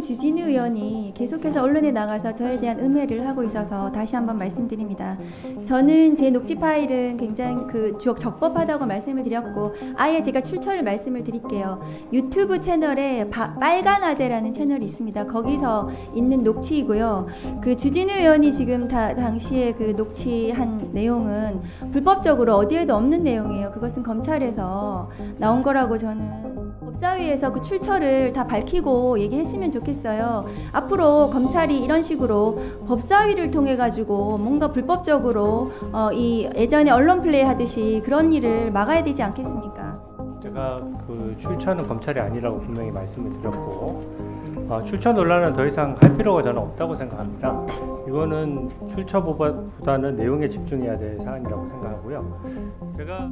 지금 주진우 의원이 계속해서 언론에 나가서 저에 대한 음해를 하고 있어서 다시 한번 말씀드립니다. 저는 제 녹취 파일은 굉장히 적법하다고 말씀을 드렸고, 아예 제가 출처를 말씀을 드릴게요. 유튜브 채널에 빨간 아재라는 채널이 있습니다. 거기서 있는 녹취이고요. 그 주진우 의원이 지금 당시에 그 녹취한 내용은 불법적으로 어디에도 없는 내용이에요. 그것은 검찰에서 나온 거라고 저는 법사위에서 그 출처를 다 밝히고 얘기했으면 좋겠어요. 앞으로 검찰이 이런 식으로 법사위를 통해 가지고 뭔가 불법적으로 이 예전에 언론 플레이 하듯이 그런 일을 막아야 되지 않겠습니까? 제가 그 출처는 검찰이 아니라고 분명히 말씀을 드렸고, 출처 논란은 더 이상 할 필요가 저는 없다고 생각합니다. 이거는 출처보다는 내용에 집중해야 될 사안이라고 생각하고요. 제가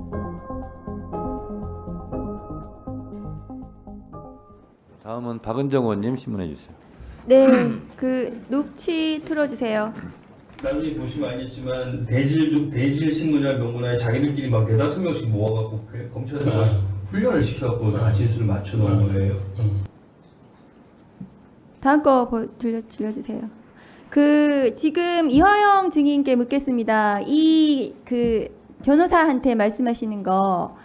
다음은 박은정 의원님 신문해 주세요. 네, 그 녹취 틀어주세요. 나중에 보시면 알겠지만 대질 신문이나 명문화에 자기들끼리 막 4-5명씩 모아갖고 검찰에서 훈련을 시켜갖고 다 진술을 맞춰놓은 거예요. 다음 거 들려주세요. 그 지금 이화영 증인께 묻겠습니다. 이 그 변호사한테 말씀하시는 거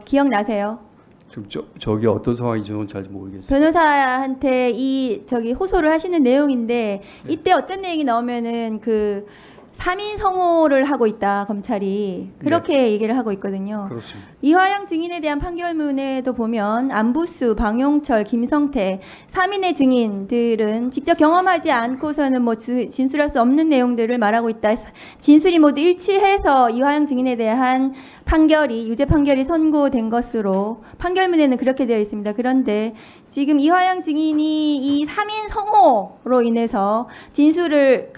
기억나세요? 지금 저기 어떤 상황인지는 잘 모르겠어요. 변호사한테 호소를 하시는 내용인데, 이때 어떤 내용이 나오면은 그 3인 성호를 하고 있다, 검찰이 그렇게 얘기를 하고 있거든요. 그렇습니다. 이화영 증인에 대한 판결문에도 보면 안부수, 방용철, 김성태 3인의 증인들은 직접 경험하지 않고서는 뭐 진술할 수 없는 내용들을 말하고 있다. 진술이 모두 일치해서 이화영 증인에 대한 유죄 판결이 선고된 것으로 판결문에는 그렇게 되어 있습니다. 그런데 지금 이화영 증인이 이 3인 성호로 인해서 진술을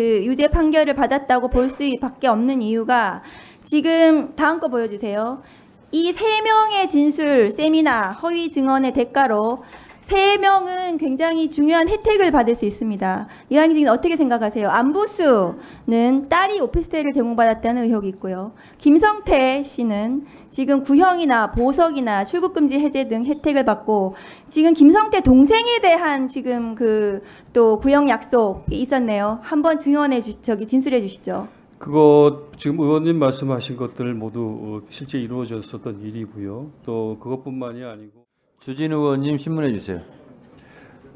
유죄 판결을 받았다고 볼 수밖에 없는 이유가, 지금 다음 거 보여주세요. 이 3명의 진술, 세미나, 허위 증언의 대가로 3명은 굉장히 중요한 혜택을 받을 수 있습니다. 이화영 증인 어떻게 생각하세요? 안부수는 딸이 오피스텔을 제공받았다는 의혹이 있고요. 김성태 씨는 지금 구형이나 보석이나 출국금지 해제 등 혜택을 받고, 지금 김성태 동생에 대한 지금 또 구형 약속이 있었네요. 한번 진술해 주시죠. 그거 지금 의원님 말씀하신 것들 모두 실제 이루어졌었던 일이고요. 또 그것뿐만이 아니고 주진우 의원님 신문해 주세요.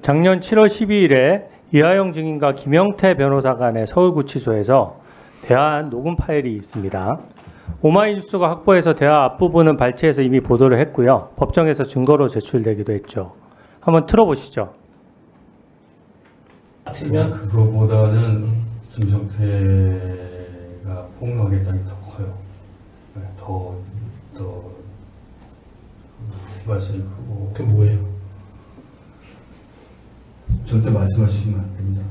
작년 7월 12일에 이화영 증인과 김영태 변호사 간의 서울구치소에서 대화한 녹음 파일이 있습니다. 오마이뉴스가 확보해서 대화 앞부분은 발췌해서 이미 보도를 했고요. 법정에서 증거로 제출되기도 했죠. 한번 틀어보시죠. 그거보다는 김성태가 폭로하겠다는 게 더 커요. 더 말씀이 크고. 그게 뭐예요? 절대 말씀하시면 안 됩니다.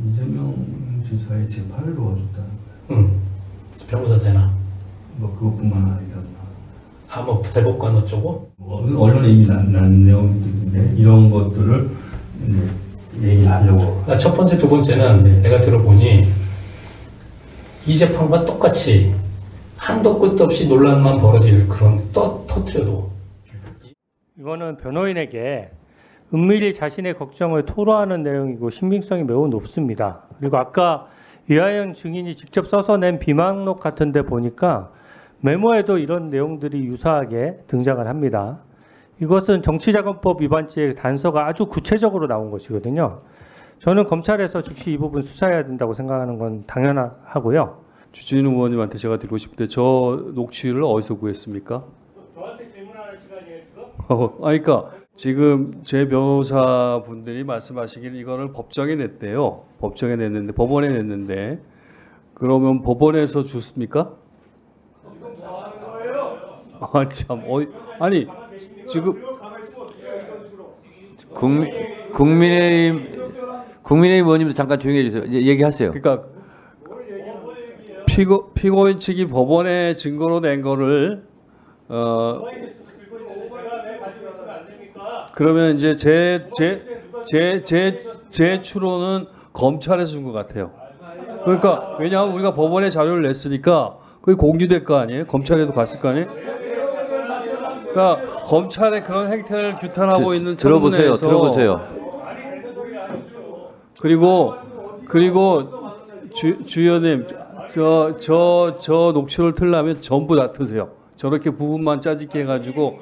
이재명 지사의 재판을 도와줬다는 거예요. 변호사 되나? 뭐 그것뿐만 아니라. 뭐 대법관 어쩌고? 언론에 이미 난 내용들인데 이런 것들을 얘기를 하려고. 그러니까 첫 번째, 두 번째는 내가 들어보니 이 재판과 똑같이 한도 끝도 없이 논란만 벌어질 그런 터트려도. 이거는 변호인에게 은밀히 자신의 걱정을 토로하는 내용이고 신빙성이 매우 높습니다. 그리고 아까 이화영 증인이 직접 써서 낸 비망록 같은 데 보니까 메모에도 이런 내용들이 유사하게 등장을 합니다. 이것은 정치자금법 위반죄의 단서가 아주 구체적으로 나온 것이거든요. 저는 검찰에서 즉시 이 부분 수사해야 된다고 생각하는 건 당연하고요. 주진우 의원님한테 제가 드리고 싶은데 저 녹취를 어디서 구했습니까? 저한테 질문하는 시간이에요 지금? 그러니까 지금 제 변호사분들이 말씀하시기를 이거를 법정에 냈대요. 법정에 냈는데, 법원에 냈는데, 그러면 법원에서 줬습니까? 지금 뭐 하는 거예요? 아 참, 아니 지금 국민의힘 의원님도 잠깐 조용히 해주세요. 얘기하세요. 그러니까 피고인 측이 법원에 증거로 낸 거를 그러면 이제 제 추론은 검찰에서 준 것 같아요. 그러니까 왜냐하면 우리가 법원에 자료를 냈으니까 그게 공유될 거 아니에요? 검찰에도 갔을 거 아니에요? 그러니까 검찰의 그런 행태를 규탄하고 있는 들어보세요. 청문회에서 들어보세요. 그리고 주 의원님 저 녹취를 틀려면 전부 다 트세요. 저렇게 부분만 짜집게 해가지고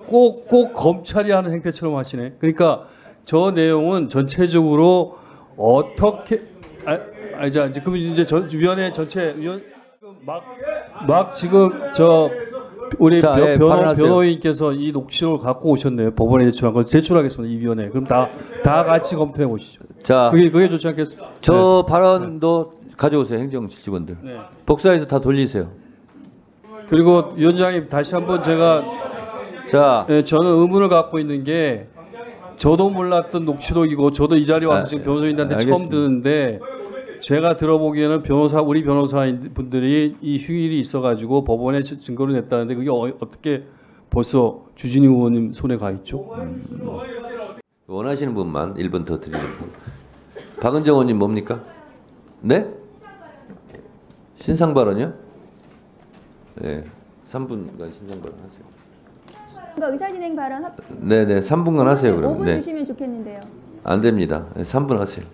꼭 검찰이 하는 행태처럼 하시네. 그러니까 저 내용은 전체적으로 어떻게 그럼 이제 위원회 전체 위원 막 지금 우리 변호인께서 이 녹취록을 갖고 오셨네요. 법원에 제출한 걸 제출하겠습니다. 이 위원회. 그럼 다 같이 검토해 보시죠. 자, 그게 좋지 않겠습니까? 저 발언도 가져오세요. 행정실직원들. 네. 복사해서 다 돌리세요. 그리고 위원장님 다시 한번 제가 자, 저는 의문을 갖고 있는 게 저도 몰랐던 녹취록이고 저도 이 자리에 와서 지금 변호사님한테 처음 듣는데 제가 들어보기에는 우리 변호사인 분들이 이 휴일이 있어가지고 법원에 증거를 냈다는데 그게 어떻게 벌써 주진우 의원님 손에 가 있죠? 원하시는 분만 1분 더 드리겠습니다. 박은정 의원님 뭡니까? 네? 신상 발언이요? 네, 3분간 신상 발언 하세요. 의사진행 발언 네네, 3분간 하세요. 그럼. 5분 네. 주시면 좋겠는데요. 안 됩니다. 네, 3분 하세요.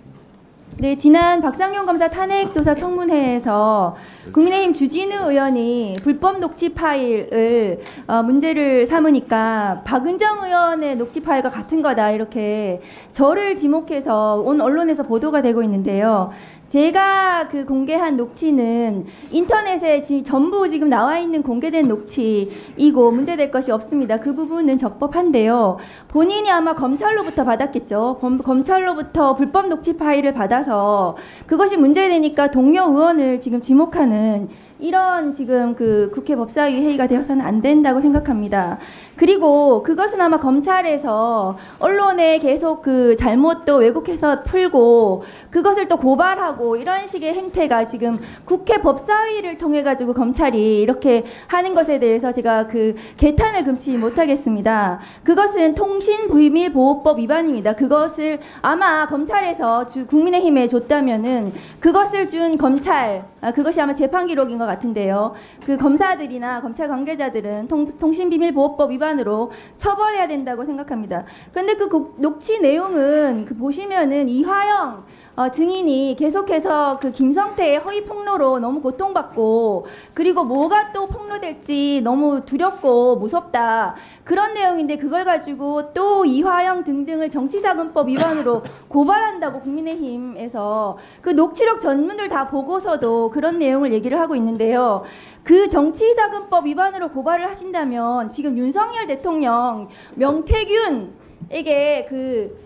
네, 지난 박상용 검사 탄핵조사 청문회에서 국민의힘 주진우 의원이 불법 녹취 파일을 문제를 삼으니까 박은정 의원의 녹취 파일과 같은 거다 이렇게 저를 지목해서 온 언론에서 보도가 되고 있는데요. 제가 그 공개한 녹취는 인터넷에 전부 지금 나와 있는 공개된 녹취이고 문제될 것이 없습니다. 그 부분은 적법한데요. 본인이 아마 검찰로부터 받았겠죠. 검찰로부터 불법 녹취 파일을 받아서 그것이 문제되니까 동료 의원을 지금 지목하는 이런 지금 그 국회 법사위 회의가 되어서는 안 된다고 생각합니다. 그리고 그것은 아마 검찰에서 언론에 계속 그 잘못도 왜곡해서 풀고 그것을 또 고발하고 이런 식의 행태가 지금 국회 법사위를 통해 가지고 검찰이 이렇게 하는 것에 대해서 제가 그 개탄을 금치 못하겠습니다. 그것은 통신비밀보호법 위반입니다. 그것을 아마 검찰에서 국민의힘에 줬다면은 그것을 준 검찰 그것이 아마 재판 기록인 것 같은데요. 그 검사들이나 검찰 관계자들은 통신비밀보호법 위반으로 처벌해야 된다고 생각합니다. 그런데 그 녹취 내용은 보시면은 이화영 증인이 계속해서 그 김성태의 허위 폭로로 너무 고통받고 그리고 뭐가 또 폭로될지 너무 두렵고 무섭다 그런 내용인데 그걸 가지고 또 이화영 등등을 정치자금법 위반으로 고발한다고 국민의힘에서 그 녹취록 전문을 다 보고서도 그런 내용을 얘기를 하고 있는데요. 그 정치자금법 위반으로 고발을 하신다면 지금 윤석열 대통령 명태균에게 그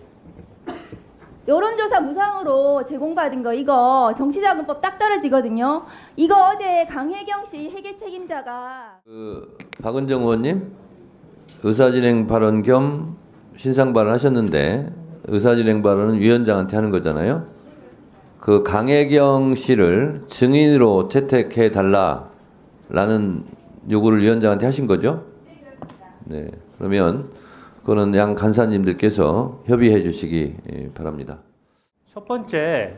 여론조사 무상으로 제공받은 거 이거 정치자금법 딱 떨어지거든요. 이거 어제 강혜경 씨 회계 책임자가 박은정 의원님 의사진행 발언 겸 신상 발언 하셨는데 의사진행 발언은 위원장한테 하는 거잖아요. 그 강혜경 씨를 증인으로 채택해 달라라는 요구를 위원장한테 하신 거죠? 네. 그러면 그거는 양 간사님들께서 협의해 주시기 바랍니다. 첫 번째,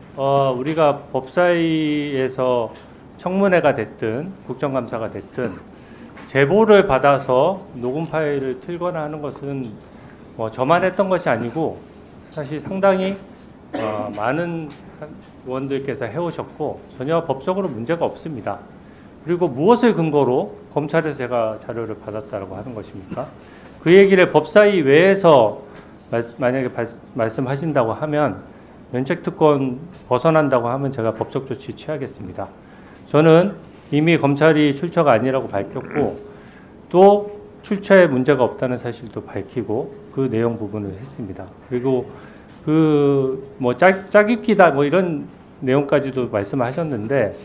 우리가 법사위에서 청문회가 됐든 국정감사가 됐든 제보를 받아서 녹음 파일을 틀거나 하는 것은 저만 했던 것이 아니고 사실 상당히 많은 의원들께서 해오셨고 전혀 법적으로 문제가 없습니다. 그리고 무엇을 근거로 검찰에서 제가 자료를 받았다고 하는 것입니까? 그 얘기를 법사위 외에서 만약에 말씀하신다고 하면 면책특권 벗어난다고 하면 제가 법적 조치 취하겠습니다. 저는 이미 검찰이 출처가 아니라고 밝혔고 또 출처에 문제가 없다는 사실도 밝히고 그 내용 부분을 했습니다. 그리고 짜깁기다 이런 내용까지도 말씀하셨는데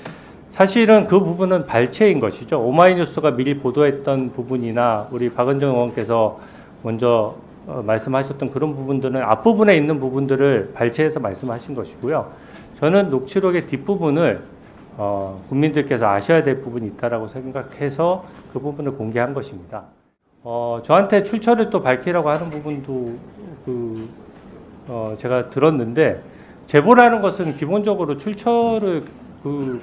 사실은 그 부분은 발췌인 것이죠. 오마이뉴스가 미리 보도했던 부분이나 우리 박은정 의원께서 먼저 말씀하셨던 그런 부분들은 앞부분에 있는 부분들을 발췌해서 말씀하신 것이고요. 저는 녹취록의 뒷부분을 국민들께서 아셔야 될 부분이 있다라고 생각해서 그 부분을 공개한 것입니다. 저한테 출처를 또 밝히라고 하는 부분도 제가 들었는데 제보라는 것은 기본적으로 출처를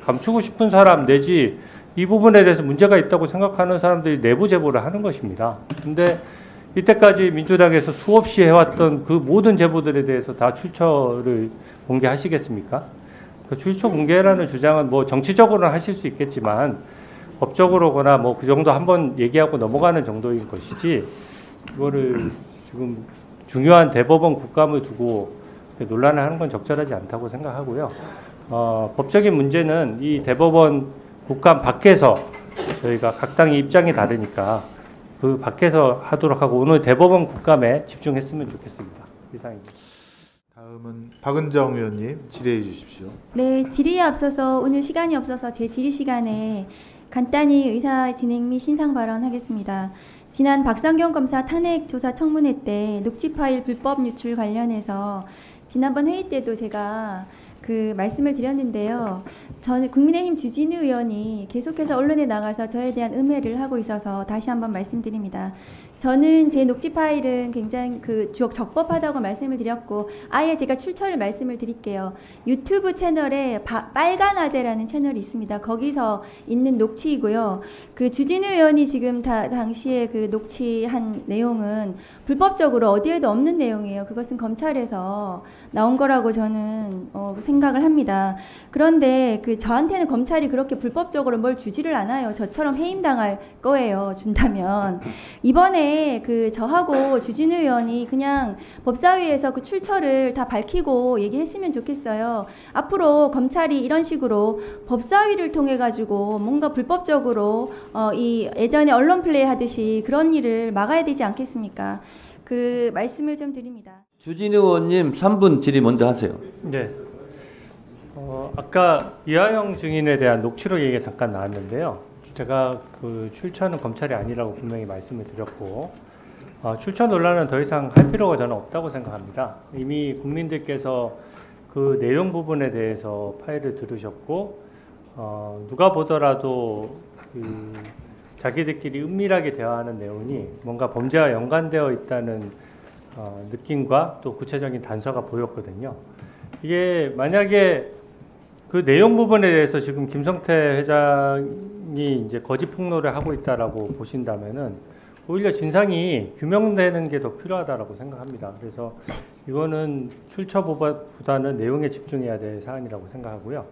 감추고 싶은 사람 내지 이 부분에 대해서 문제가 있다고 생각하는 사람들이 내부 제보를 하는 것입니다. 근데 이때까지 민주당에서 수없이 해왔던 그 모든 제보들에 대해서 다 출처를 공개하시겠습니까? 그 출처 공개라는 주장은 뭐 정치적으로는 하실 수 있겠지만 법적으로거나 뭐 그 정도 한번 얘기하고 넘어가는 정도인 것이지 이거를 지금 중요한 대법원 국감을 두고 논란을 하는 건 적절하지 않다고 생각하고요. 법적인 문제는 이 대법원 국감 밖에서 저희가 각 당의 입장이 다르니까 그 밖에서 하도록 하고 오늘 대법원 국감에 집중했으면 좋겠습니다. 이상입니다. 다음은 박은정 의원님 질의해 주십시오. 네, 질의에 앞서서 오늘 시간이 없어서 제 질의 시간에 간단히 의사 진행 및 신상 발언하겠습니다. 지난 박상경 검사 탄핵 조사 청문회 때 녹취 파일 불법 유출 관련해서 지난번 회의 때도 제가 그 말씀을 드렸는데요. 저는 국민의힘 주진우 의원이 계속해서 언론에 나가서 저에 대한 음해를 하고 있어서 다시 한번 말씀드립니다. 저는 제 녹취 파일은 굉장히 적법하다고 말씀을 드렸고 아예 제가 출처를 말씀을 드릴게요. 유튜브 채널에 빨간 아재라는 채널이 있습니다. 거기서 있는 녹취이고요. 그 주진우 의원이 지금 당시에 그 녹취한 내용은 불법적으로 어디에도 없는 내용이에요. 그것은 검찰에서 나온 거라고 저는 생각을 합니다. 그런데 저한테는 검찰이 그렇게 불법적으로 뭘 주지를 않아요. 저처럼 해임당할 거예요. 준다면. 이번에 저하고 주진우 의원이 그냥 법사위에서 그 출처를 다 밝히고 얘기했으면 좋겠어요. 앞으로 검찰이 이런 식으로 법사위를 통해 가지고 뭔가 불법적으로 이 예전에 언론 플레이 하듯이 그런 일을 막아야 되지 않겠습니까? 그 말씀을 좀 드립니다. 주진우 의원님 3분 질의 먼저 하세요. 네. 아까 이하영 증인에 대한 녹취록 얘기가 잠깐 나왔는데요. 제가 그 출처는 검찰이 아니라고 분명히 말씀을 드렸고 출처 논란은 더 이상 할 필요가 저는 없다고 생각합니다. 이미 국민들께서 그 내용 부분에 대해서 파일을 들으셨고 누가 보더라도 자기들끼리 은밀하게 대화하는 내용이 뭔가 범죄와 연관되어 있다는 느낌과 또 구체적인 단서가 보였거든요. 이게 만약에 그 내용 부분에 대해서 지금 김성태 회장이 이제 거짓 폭로를 하고 있다라고 보신다면은 오히려 진상이 규명되는 게 더 필요하다라고 생각합니다. 그래서 이거는 출처보다는 내용에 집중해야 될 사안이라고 생각하고요.